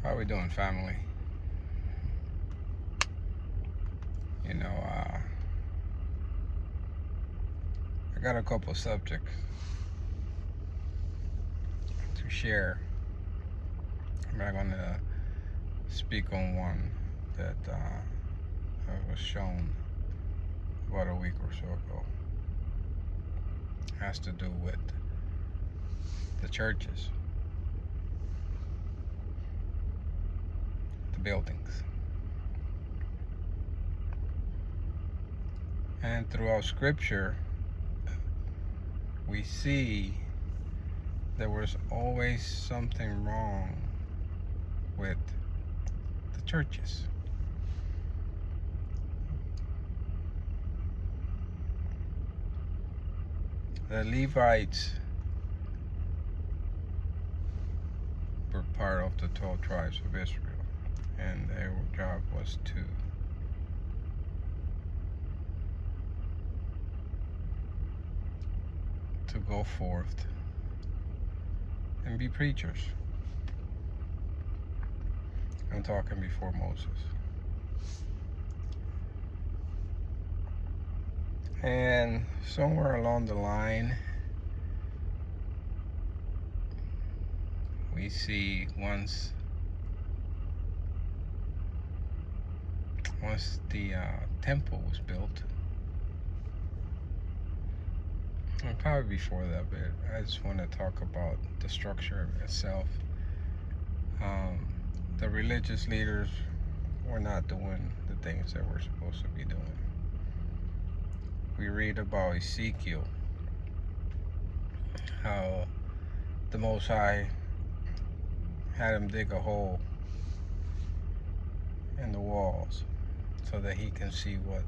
How we doing, family? You know, I got a couple subjects to share. I'm not going to speak on one that I was shown about a week or so ago. It has to do with the churches, the buildings. And throughout Scripture, we see there was always something wrong with the churches. The Levites were part of the 12 tribes of Israel, and their job was to go forth and be preachers. I'm talking before Moses. And somewhere along the line, we see once the temple was built, and probably before that, but I just want to talk about the structure itself. The religious leaders were not doing the things that we're supposed to be doing. We read about Ezekiel, how the Most High had him dig a hole in the walls so that he can see what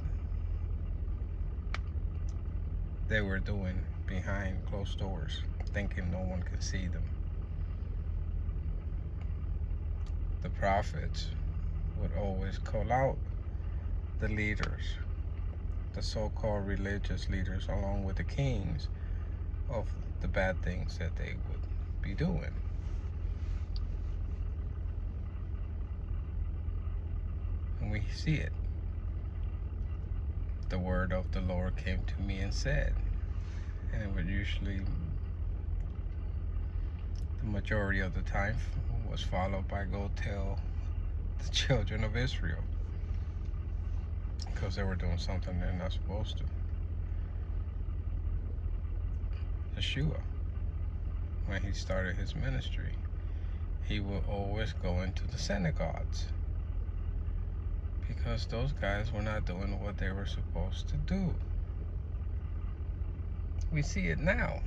they were doing behind closed doors, thinking no one could see them. The prophets would always call out the leaders, the so-called religious leaders, along with the kings, of the bad things that they would be doing. And we see it. The word of the Lord came to me and said, and it would usually, the majority of the time, was followed by go tell the children of Israel, because they were doing something they're not supposed to. Yeshua, when he started his ministry, he would always go into the synagogues, because those guys were not doing what they were supposed to do. We see it now.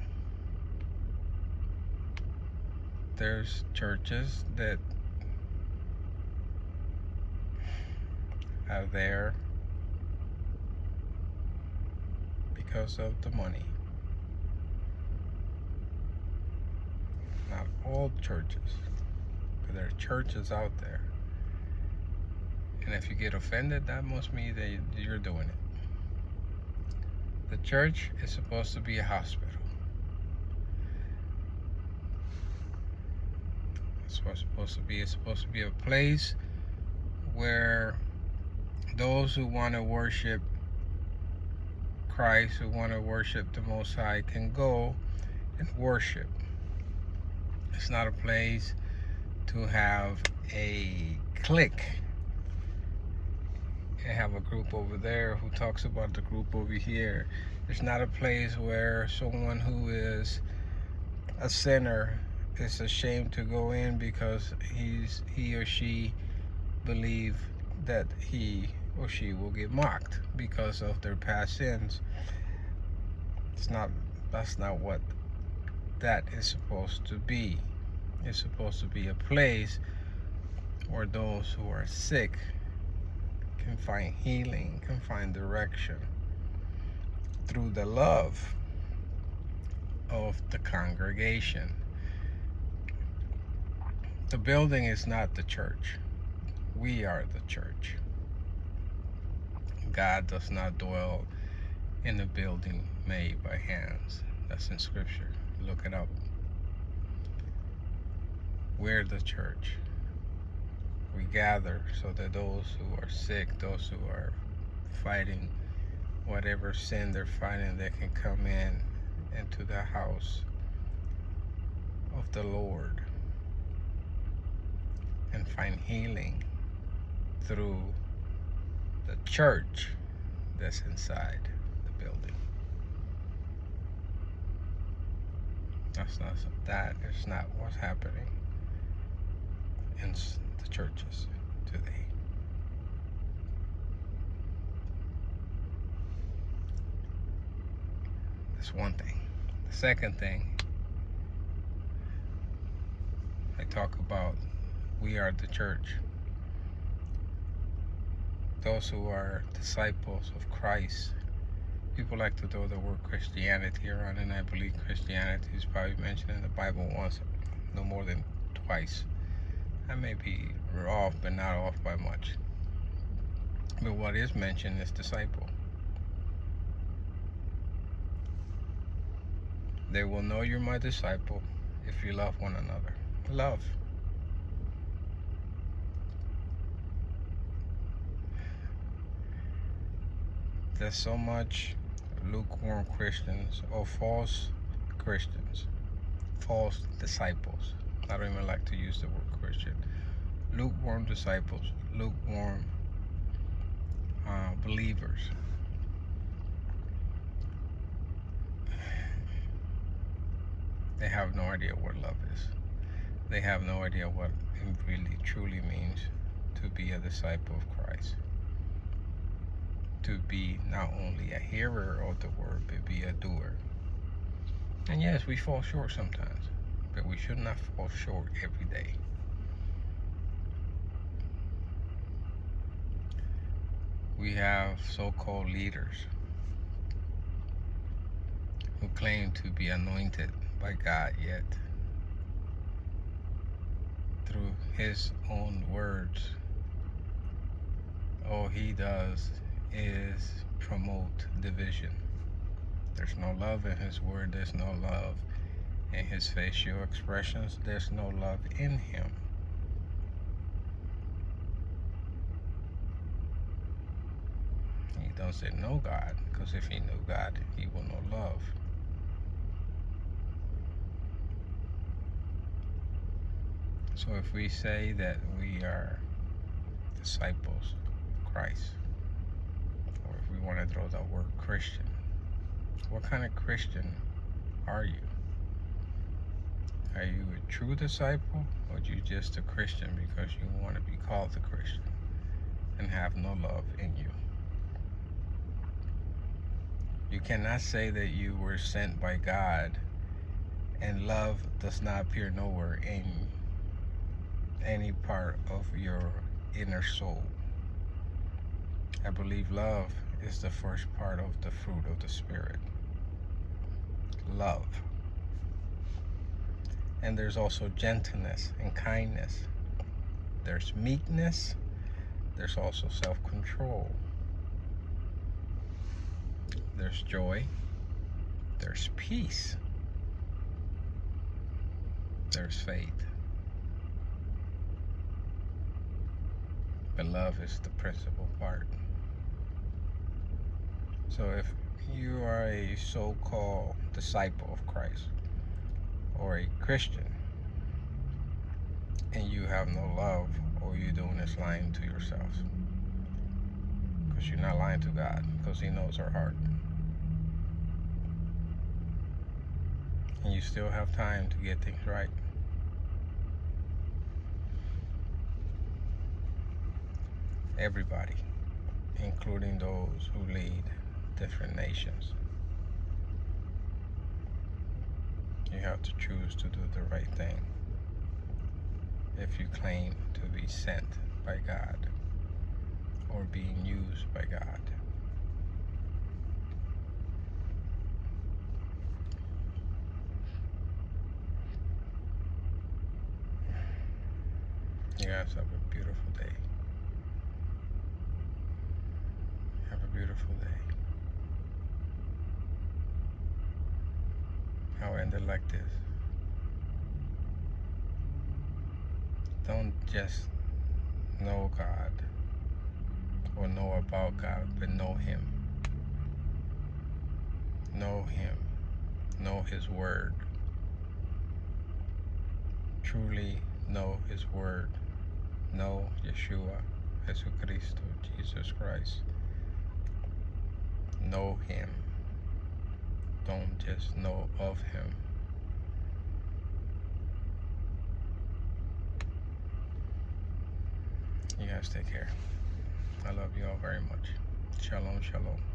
There's churches that are there because of the money. Not all churches, but there are churches out there. And if you get offended, that must mean that you're doing it. The church is supposed to be a hospital. That's what it's supposed to be. It's supposed to be a place where those who want to worship Christ, who want to worship the Most High, can go and worship. It's not a place to have a clique and have a group over there who talks about the group over here. It's not a place where someone who is a sinner is ashamed to go in because he or she believe that he or she will get mocked because of their past sins. That's not what that is supposed to be. It's supposed to be a place where those who are sick can find healing, can find direction through the love of the congregation. The building is not the church. We are the church. God does not dwell in a building made by hands. That's in Scripture. Look it up. We're the church. we gather so that those who are sick, those who are fighting whatever sin they're fighting, they can come into the house of the Lord and find healing through the church that's inside the building. That is not what's happening in the churches today. That's one thing. The second thing, I talk about we are the church. Those who are disciples of Christ. People like to throw the word Christianity around, and I believe Christianity is probably mentioned in the Bible once, no more than twice. I may be off, but not off by much. But what is mentioned is disciple. They will know you're my disciple if you love one another. Love. There's so much lukewarm Christians or false Christians, false disciples. I don't even like to use the word Christian. Lukewarm disciples, lukewarm believers. They have no idea what love is. They have no idea what it really truly means to be a disciple of Christ. To be not only a hearer of the word, but be a doer. And yes, we fall short sometimes, but we should not fall short every day. We have so-called leaders who claim to be anointed by God, yet through his own words, all he does is promote division. There's no love in his word. There's no love in his facial expressions. There's no love in him. He doesn't know God, because if he knew God, he will know love. So if we say that we are disciples of Christ, or if we want to throw the word Christian, what kind of Christian are you? Are you a true disciple, or are you just a Christian because you want to be called a Christian and have no love in you? You cannot say that you were sent by God and love does not appear nowhere in any part of your inner soul. I believe love is the first part of the fruit of the Spirit. Love. And there's also gentleness and kindness. There's meekness. There's also self-control. There's joy. There's peace. There's faith. But love is the principal part. So if you are a so-called disciple of Christ or a Christian and you have no love, all you're doing is lying to yourself. Because you're not lying to God, because he knows our heart. And you still have time to get things right. Everybody, including those who lead different nations. You have to choose to do the right thing if you claim to be sent by God or being used by God. You guys have a beautiful day. Have a beautiful day. I'll end it like this. Don't just know God or know about God, but know Him. Know Him. Know His Word. Truly know His Word. Know Yeshua, Jesucristo, Jesus Christ. Know Him. Don't just know of Him. You guys take care. I love you all very much. Shalom, shalom.